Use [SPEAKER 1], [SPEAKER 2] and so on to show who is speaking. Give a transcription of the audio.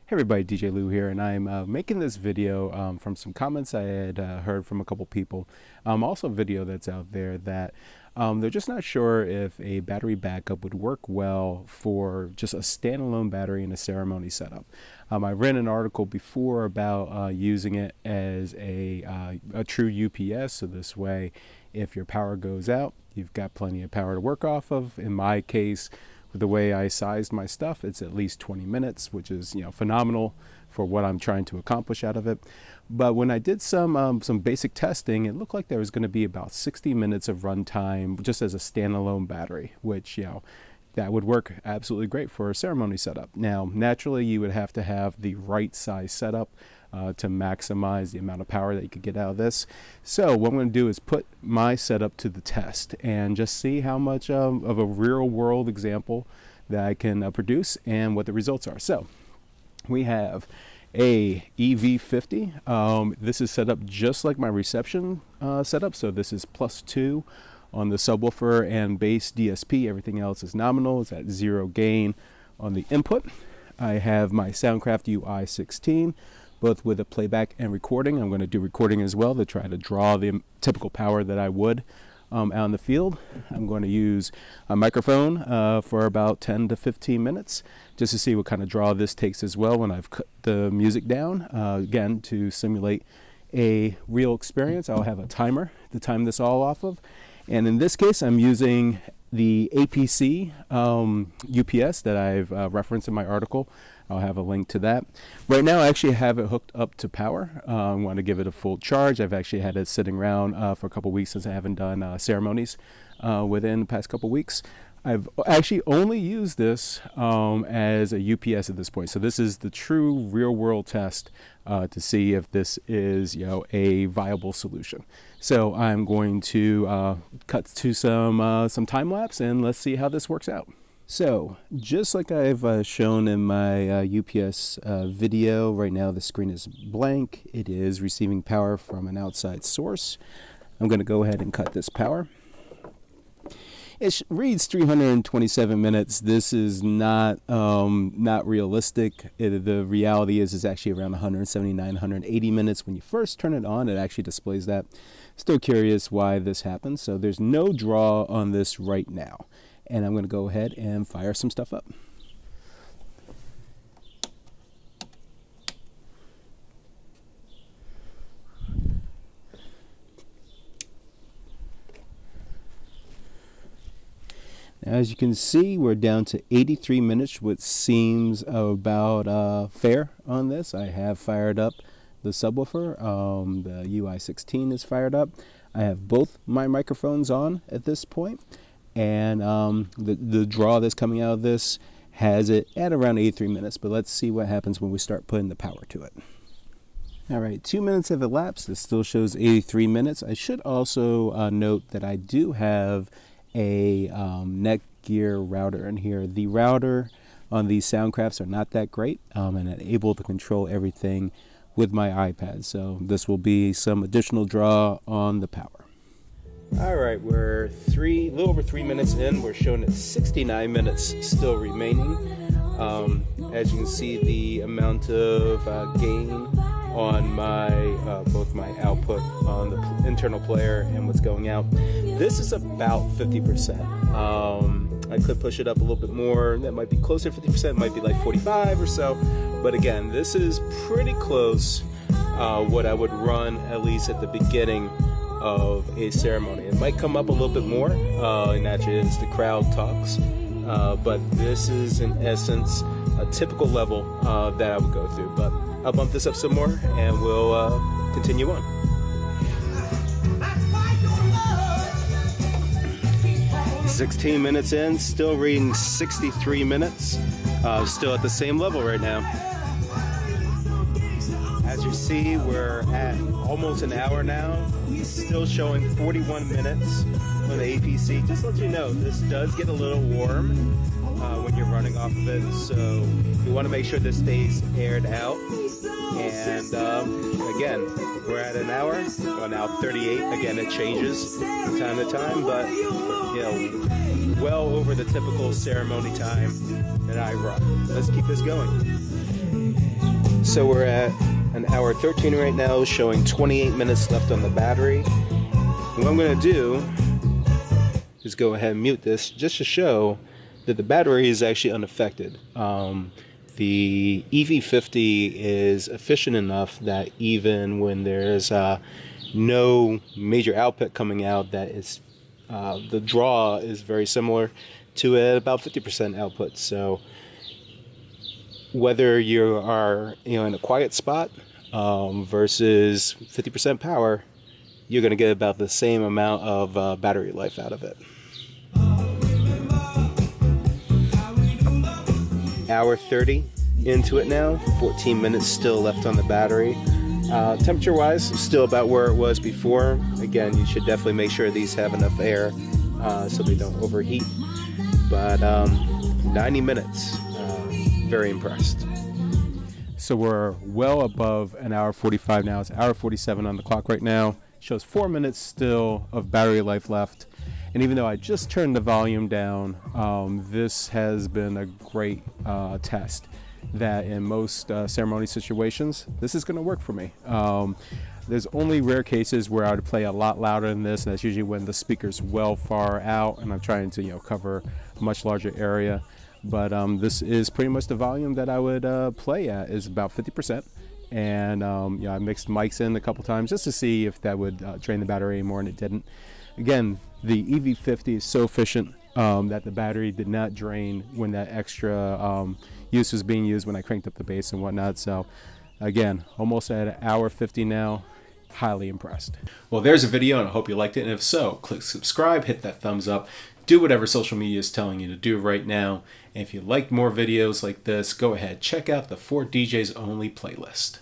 [SPEAKER 1] Hey everybody, DJ Lou here, and I'm making this video from some comments I had heard from a couple people. Also a video that's out there that they're just not sure if a battery backup would work well for just a standalone battery in a ceremony setup. I read an article before about using it as a true UPS, so this way if your power goes out, you've got plenty of power to work off of. In my case, with the way I sized my stuff, it's at least 20 minutes, which is phenomenal for what I'm trying to accomplish out of it. But when I did some basic testing, it looked like there was going to be about 60 minutes of runtime just as a standalone battery, which that would work absolutely great for a ceremony setup. Now, naturally, you would have to have the right size setup to maximize the amount of power that you could get out of this. So what I'm going to do is put my setup to the test and just see how much of a real world example that I can produce and what the results are. So we have a EV50. This is set up just like my reception setup. So this is +2 on the subwoofer and bass DSP. Everything else is nominal. It's at 0 gain on the input. I have my Soundcraft UI16, both with a playback and recording. I'm going to do recording as well to try to draw the typical power that I would out in the field. I'm going to use a microphone for about 10 to 15 minutes just to see what kind of draw this takes as well when I've cut the music down. Again, to simulate a real experience, I'll have a timer to time this all off of. And in this case, I'm using the APC UPS that I've referenced in my article. I'll have a link to that. Right now, I actually have it hooked up to power. I want to give it a full charge. I've actually had it sitting around for a couple weeks since I haven't done ceremonies within the past couple weeks. I've actually only used this as a UPS at this point. So this is the true real-world test to see if this is, a viable solution. So I'm going to cut to some time lapse and let's see how this works out. So just like I've shown in my UPS video, right now the screen is blank. It is receiving power from an outside source. I'm going to go ahead and cut this power. It reads 327 minutes. This is not realistic. The reality is it's actually around 179, 180 minutes. When you first turn it on, it actually displays that. Still curious why this happens. So there's no draw on this right now. And I'm going to go ahead and fire some stuff up. Now, as you can see, we're down to 83 minutes, which seems about fair on this. I have fired up the subwoofer. The UI16 is fired up. I have both my microphones on at this point. And the draw that's coming out of this has it at around 83 minutes, but let's see what happens when we start putting the power to it. All right, 2 minutes have elapsed. It still shows 83 minutes. I should also note that I do have a Netgear router in here. The router on these Soundcrafts are not that great, and I'm able to control everything with my iPad. So this will be some additional draw on the power. All right, we're a little over 3 minutes in. We're showing it 69 minutes still remaining. As you can see, the amount of gain on my both my output on the internal player and what's going out. This is about 50%. I could push it up a little bit more. That might be closer to 50%. Might be like 45 or so. But again, this is pretty close what I would run at least at the beginning of a ceremony. It might come up a little bit more, and naturally as the crowd talks, but this is in essence a typical level that I would go through. But I'll bump this up some more and we'll continue on. 16 minutes in, still reading 63 minutes, still at the same level right now. As you see, we're at almost an hour now. Still showing 41 minutes on the APC. Just to let you know, this does get a little warm when you're running off of it. So we want to make sure this stays aired out. And again, we're at an hour. Well, now 38. Again, it changes from time to time, but well over the typical ceremony time that I run. Let's keep this going. So we're at an hour 13 right now, showing 28 minutes left on the battery. And what I'm going to do is go ahead and mute this just to show that the battery is actually unaffected. The EV50 is efficient enough that even when there's no major output coming out, that is the draw is very similar to about 50% output. So whether you are in a quiet spot versus 50% power, you're going to get about the same amount of battery life out of it. Hour 30 into it now, 14 minutes still left on the battery. Temperature wise, still about where it was before. Again, you should definitely make sure these have enough air so they don't overheat. But 90 minutes, very impressed. So we're well above an hour 45 now. It's hour 47 on the clock right now. Shows 4 minutes still of battery life left. And even though I just turned the volume down, this has been a great test that in most ceremony situations, this is going to work for me. There's only rare cases where I would play a lot louder than this, and that's usually when the speaker's well far out and I'm trying to cover a much larger area. But this is pretty much the volume that I would play at, is about 50%. And I mixed mics in a couple times just to see if that would drain the battery more, and it didn't. Again, the EV50 is so efficient that the battery did not drain when that extra use was being used when I cranked up the bass and whatnot. So again, almost at an hour 50 now. Highly impressed. Well, there's a video, and I hope you liked it. And if so, click subscribe, hit that thumbs up, do whatever social media is telling you to do right now. And if you like more videos like this, go ahead, check out the 4 DJs Only playlist.